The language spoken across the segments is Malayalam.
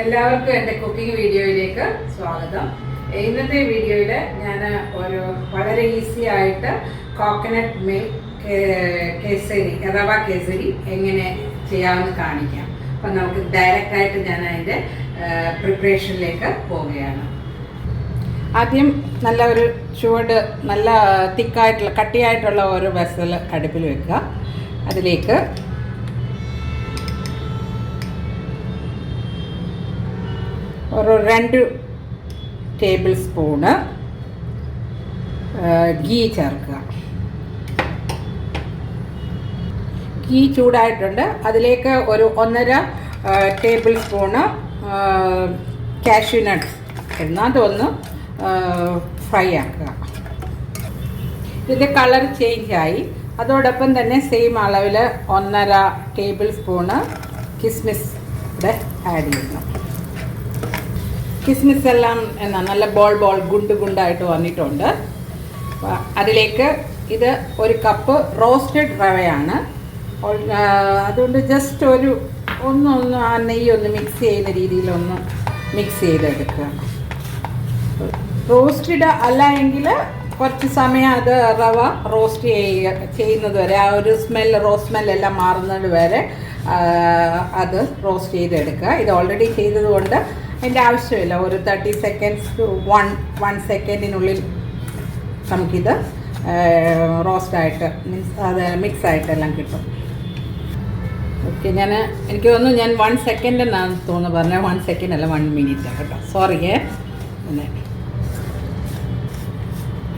എല്ലാവർക്കും എൻ്റെ കുക്കിംഗ് വീഡിയോയിലേക്ക് സ്വാഗതം. ഇന്നത്തെ വീഡിയോയിൽ ഞാൻ ഒരു വളരെ ഈസി ആയിട്ട് കോക്കനട്ട് മിൽക്ക് കേസരി റവ കേസരി എങ്ങനെ ചെയ്യാമെന്ന് കാണിക്കാം. അപ്പം നമുക്ക് ഡയറക്റ്റായിട്ട് ഞാൻ അതിൻ്റെ പ്രിപ്പറേഷനിലേക്ക് പോവുകയാണ്. ആദ്യം നല്ല ഒരു ചുവട് നല്ല തിക്കായിട്ടുള്ള കട്ടിയായിട്ടുള്ള ഒരു വെസൽ അടുപ്പിൽ വെക്കുക. അതിലേക്ക് ഒരു 2 ടേബിൾ സ്പൂണ് ഗീ ചേർക്കുക. ഗീ ചൂടായിട്ടുണ്ട്. അതിലേക്ക് ഒരു 1.5 ടേബിൾ സ്പൂണ് കാഷ്യൂ നട്ട്സ് അതൊന്ന് ഫ്രൈ ആക്കുക. ഇതിൻ്റെ കളർ ചേഞ്ചായി. അതോടൊപ്പം തന്നെ സെയിം അളവിൽ 1.5 ടേബിൾ സ്പൂണ് കിസ്മിസ് ഇവിടെ ആഡ് ചെയ്യുന്നു. കിസ്മിസ് എല്ലാം നല്ല ബോൾ ഗുണ്ടായിട്ട് വന്നിട്ടുണ്ട്. അതിലേക്ക് ഇത് 1 കപ്പ് റോസ്റ്റഡ് റവയാണ്. അതുകൊണ്ട് ജസ്റ്റ് ഒന്ന് ആ നെയ്യൊന്ന് മിക്സ് ചെയ്യുന്ന രീതിയിലൊന്ന് മിക്സ് ചെയ്തെടുക്കുക. റോസ്റ്റഡ് അല്ല എങ്കിൽ കുറച്ച് സമയം അത് റവ റോസ്റ്റ് ചെയ്യുന്നത് വരെ ആ ഒരു റോസ്റ്റ് സ്മെല്ലെല്ലാം മാറുന്നത് വരെ അത് റോസ്റ്റ് ചെയ്തെടുക്കുക. ഇത് ഓൾറെഡി ചെയ്തതുകൊണ്ട് അതിൻ്റെ ആവശ്യമില്ല. ഒരു 30 സെക്കൻഡ്സ് ടു 1 സെക്കൻഡിനുള്ളിൽ നമുക്കിത് റോസ്റ്റായിട്ട് അത് മിക്സായിട്ടെല്ലാം കിട്ടും. ഓക്കെ, എനിക്ക് തോന്നുന്നു ഞാൻ 1 സെക്കൻഡ് എന്നാണ് തോന്നുന്നു പറഞ്ഞത്. 1 സെക്കൻഡ് അല്ല 1 മിനിറ്റ് കേട്ടോ, സോറിയേ.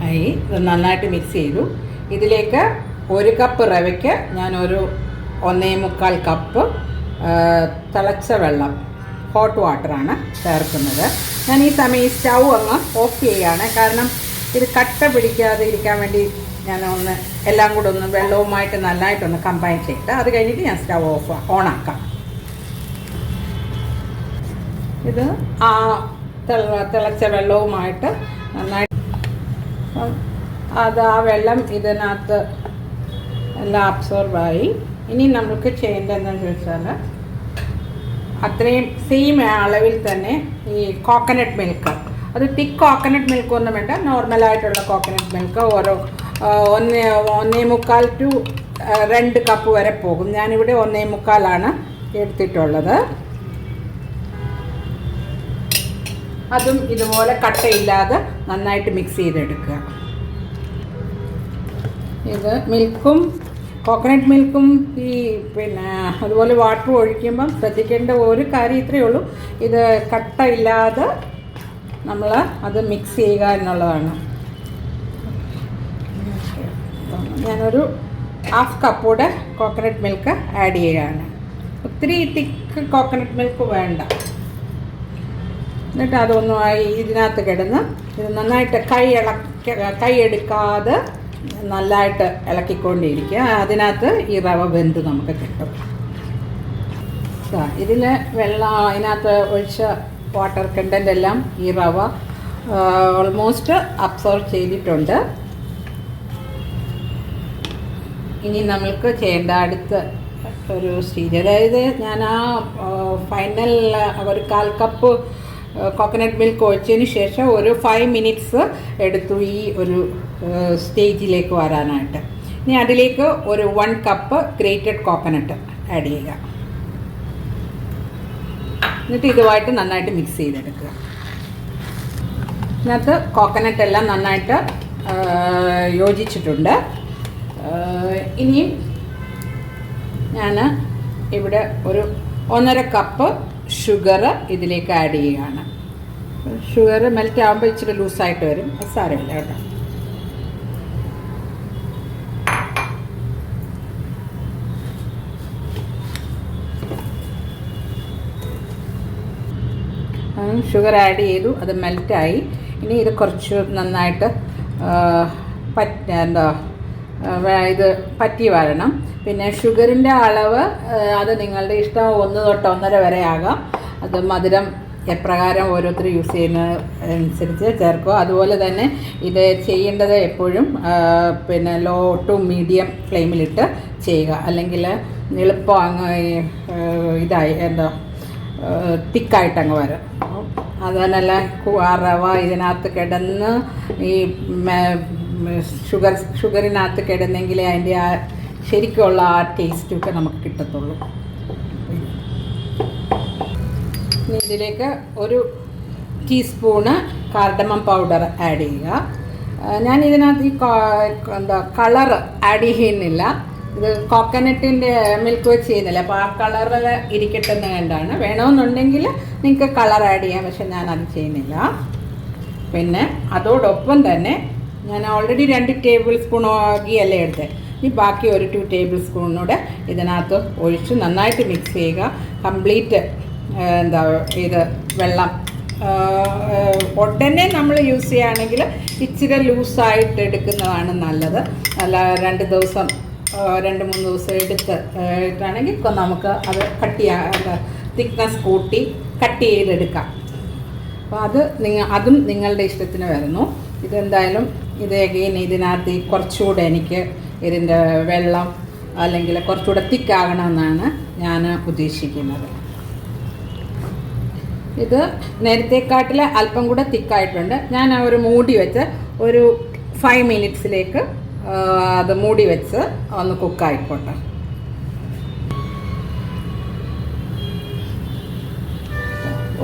ആയി ഇത് നന്നായിട്ട് മിക്സ് ചെയ്തു. ഇതിലേക്ക് 1 കപ്പ് റവയ്ക്ക് ഞാനൊരു 1.25 കപ്പ് തിളച്ച വെള്ളം ഹോട്ട് വാട്ടറാണ് ചേർക്കുന്നത്. ഞാൻ ഈ സമയം ഈ സ്റ്റൗ അങ്ങ് ഓഫ് ചെയ്യുകയാണ്. കാരണം ഇത് കട്ട പിടിക്കാതെ ഇരിക്കാൻ വേണ്ടി ഞാൻ എല്ലാം കൂടെ ഒന്ന് വെള്ളവുമായിട്ട് നന്നായിട്ടൊന്ന് കമ്പൈൻ ചെയ്തിട്ട് അത് കഴിഞ്ഞിട്ട് ഞാൻ സ്റ്റൗ ഓണാക്കാം. ഇത് ആ തിളച്ച വെള്ളവുമായിട്ട് നന്നായിട്ട് ആ വെള്ളം ഇതിനകത്ത് എല്ലാം അബ്സോർബായി. ഇനി നമുക്ക് ചെയ്യേണ്ടതെന്ന് ചോദിച്ചാൽ അത്രയും സെയിം അളവിൽ തന്നെ ഈ കോക്കനട്ട് മിൽക്ക്, അത് തിക്ക് കോക്കനട്ട് മിൽക്ക് ഒന്നും വേണ്ട, നോർമലായിട്ടുള്ള കോക്കനട്ട് മിൽക്ക് 1.25 ടു 2 കപ്പ് വരെ പോകും. ഞാനിവിടെ 1.25 എടുത്തിട്ടുള്ളത്. അതും ഇതുപോലെ കട്ടയില്ലാതെ നന്നായിട്ട് മിക്സ് ചെയ്തെടുക്കുക. ഇത് മിൽക്കും കോക്കനട്ട് മിൽക്കും ഈ അതുപോലെ വാട്ടർ ഒഴിക്കുമ്പം ശ്രദ്ധിക്കേണ്ട ഒരു കാര്യം ഇത്രയേ ഉള്ളൂ, ഇത് കട്ടയില്ലാതെ നമ്മൾ അത് മിക്സ് ചെയ്യുക എന്നുള്ളതാണ്. ഞാനൊരു 1/2 കപ്പോടെ കോക്കനട്ട് മിൽക്ക് ആഡ് ചെയ്യുകയാണ്. ഒത്തിരി തിക്ക് കോക്കനട്ട് മിൽക്ക് വേണ്ട. എന്നിട്ട് അതൊന്നുമായി ഇതിനകത്ത് കിടന്ന് ഇത് നന്നായിട്ട് കൈ എടുക്കാതെ നല്ലതായിട്ട് ഇളക്കിക്കൊണ്ടിരിക്കുക. അതിനകത്ത് ഈ റവ വെന്ത് നമുക്ക് കിട്ടും. ഇതിൽ അതിനകത്ത് ഒഴിച്ച വാട്ടർ കണ്ടൻ്റ് എല്ലാം ഈ റവ ഓൾമോസ്റ്റ് അബ്സോർബ് ചെയ്തിട്ടുണ്ട്. ഇനി നമ്മൾക്ക് ചെയ്യേണ്ട അടുത്ത ഒരു സ്റ്റേജ്, അതായത് ഞാൻ ഫൈനൽ ഒരു 1/4 കപ്പ് കോക്കനട്ട് മിൽക്ക് ഒഴിച്ചതിന് ശേഷം ഒരു 5 മിനിറ്റ്സ് എടുത്തു ഈ ഒരു സ്റ്റേജിലേക്ക് വരാനായിട്ട്. ഇനി അതിലേക്ക് ഒരു 1 കപ്പ് ഗ്രേറ്റഡ് കോക്കനട്ട് ആഡ് ചെയ്യുക. എന്നിട്ട് ഇതുമായിട്ട് നന്നായിട്ട് മിക്സ് ചെയ്തെടുക്കുക. ഇതിനകത്ത് കോക്കനട്ട് എല്ലാം നന്നായിട്ട് യോജിച്ചിട്ടുണ്ട്. ഇനിയും ഞാൻ ഇവിടെ ഒരു 1.5 കപ്പ് ഷുഗർ ഇതിലേക്ക് ആഡ് ചെയ്യുകയാണ്. ഷുഗർ മെൽറ്റ് ആകുമ്പോൾ ഇച്ചിരി ലൂസായിട്ട് വരും, അത് സാരമില്ല കേട്ടോ. ഷുഗർ ആഡ് ചെയ്തു, അത് മെൽറ്റായി. ഇനി ഇത് കുറച്ച് നന്നായിട്ട് ഇത് പറ്റി വരണം. പിന്നെ ഷുഗറിൻ്റെ അളവ് അത് നിങ്ങളുടെ ഇഷ്ടം 1 തൊട്ട് 1.5 വരെ ആകാം. അത് മധുരം എപ്രകാരം ഓരോരുത്തർ യൂസ് ചെയ്യുന്ന അനുസരിച്ച് ചേർക്കുക. അതുപോലെ തന്നെ ഇത് ചെയ്യേണ്ടത് എപ്പോഴും ലോ ടു മീഡിയം ഫ്ലെയിമിലിട്ട് ചെയ്യുക. അല്ലെങ്കിൽ എളുപ്പം അങ്ങ് തിക്കായിട്ടങ്ങ് വരും. അപ്പം അതല്ല റവ ഇതിനകത്ത് കിടന്ന് ഈ ഷുഗറിനകത്ത് കിടന്നെങ്കിലേ അതിൻ്റെ ആ ശരിക്കുള്ള ആ ടേസ്റ്റൊക്കെ നമുക്ക് കിട്ടത്തുള്ളൂ. ഇനി ഇതിലേക്ക് 1 ടീസ്പൂണ് കാർഡമം പൗഡർ ആഡ് ചെയ്യുക. ഞാൻ ഇതിനകത്ത് ഈ കളർ ആഡ് ചെയ്യുന്നില്ല. ഇത് കോക്കനട്ടിൻ്റെ മിൽക്ക് വെച്ച് ചെയ്യുന്നില്ല, അപ്പോൾ ആ കളറിൽ ഇരിക്കട്ടെന്ന് കണ്ടാണ്. വേണമെന്നുണ്ടെങ്കിൽ നിങ്ങൾക്ക് കളർ ആഡ് ചെയ്യാം, പക്ഷെ ഞാനത് ചെയ്യുന്നില്ല. പിന്നെ അതോടൊപ്പം തന്നെ ഞാൻ ഓൾറെഡി 2 ടേബിൾ സ്പൂൺ ഗീ അല്ലേ എടുത്തത്. ഇനി ബാക്കി ഒരു 2 ടേബിൾ സ്പൂണിനൂടെ ഇതിനകത്ത് ഒഴിച്ച് നന്നായിട്ട് മിക്സ് ചെയ്യുക. കംപ്ലീറ്റ് ഇത് വെള്ളം ഉടനെ നമ്മൾ യൂസ് ചെയ്യുകയാണെങ്കിൽ ഇച്ചിരി ലൂസായിട്ട് എടുക്കുന്നതാണ് നല്ലത്. അല്ല 2-3 ദിവസം എടുത്തിട്ടാണെങ്കിൽ നമുക്ക് അത് തിക്നെസ് കൂട്ടി കട്ട് ചെയ്തെടുക്കാം. അപ്പോൾ അതും നിങ്ങളുടെ ഇഷ്ടത്തിന് വരുന്നു. ഇതെന്തായാലും ഇതിനകത്ത് കുറച്ചുകൂടെ എനിക്ക് ഇതിൻ്റെ വെള്ളം അല്ലെങ്കിൽ കുറച്ചുകൂടെ തിക്കാകണമെന്നാണ് ഞാൻ ഉദ്ദേശിക്കുന്നത്. ഇത് നേരത്തെക്കാട്ടിൽ അല്പം കൂടെ തിക്കായിട്ടുണ്ട്. ഞാൻ ഒരു മൂടി വെച്ച് ഒരു 5 മിനിറ്റ്സിലേക്ക് അത് മൂടി വെച്ച് ഒന്ന് കുക്കായിക്കോട്ടെ.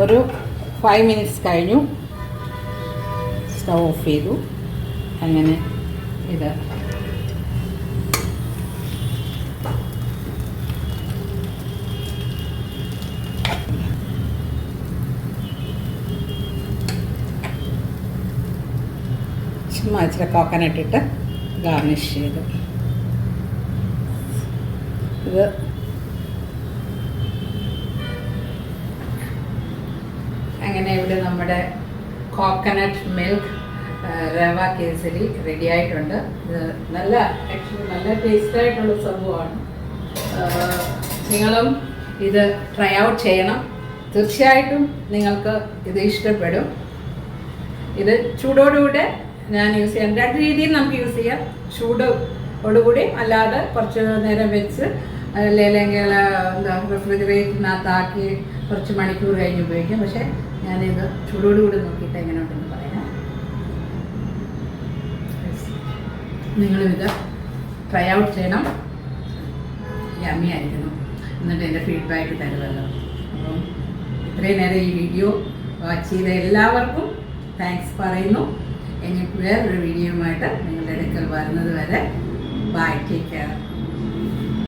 ഒരു 5 മിനിറ്റ്സ് കഴിഞ്ഞു. സ്റ്റവ് ഓഫ് ചെയ്തു. അങ്ങനെ ഇത് ഇച്ചിരി കോക്കനട്ട് ഇട്ട് ഗാർണിഷ് ചെയ്തു. ഇത് അങ്ങനെ ഇവിടെ നമ്മുടെ കോക്കനട്ട് മിൽക്ക് റവ കേസരി റെഡി ആയിട്ടുണ്ട്. ഇത് ആക്ച്വലി നല്ല ടേസ്റ്റായിട്ടുള്ള സംഭവമാണ്. നിങ്ങളും ഇത് ട്രൈ ഔട്ട് ചെയ്യണം. തീർച്ചയായിട്ടും നിങ്ങൾക്ക് ഇത് ഇഷ്ടപ്പെടും. ഇത് ചൂടോടുകൂടെ ഞാൻ യൂസ് ചെയ്യാം. 2 രീതിയിൽ നമുക്ക് യൂസ് ചെയ്യാം. ചൂടോടുകൂടി അല്ലാതെ കുറച്ച് നേരം വെച്ച് അല്ലെങ്കിൽ റെഫ്രിജറേറ്ററിനകത്താക്കി കുറച്ച് മണിക്കൂർ കഴിഞ്ഞ് ഉപയോഗിക്കാം. പക്ഷേ ഞാനിത് ചൂടോടുകൂടി നോക്കിയിട്ട് എങ്ങനെ ഉണ്ടെന്ന് പറയാം. നിങ്ങളും ഇത് ട്രൈ ഔട്ട് ചെയ്യണം. യമ്മി ആയിരിക്കണം. എന്നിട്ട് എൻ്റെ ഫീഡ്ബാക്ക് തരുമല്ലോ. അപ്പം ഇത്രയും നേരം ഈ വീഡിയോ വാച്ച് ചെയ്ത എല്ലാവർക്കും താങ്ക്സ് പറയുന്നു. ഇനി വേറൊരു വീഡിയോയുമായിട്ട് നിങ്ങളുടെ അടുക്കൽ വരുന്നത് വരെ ബൈ, ടേക്ക് കെയർ.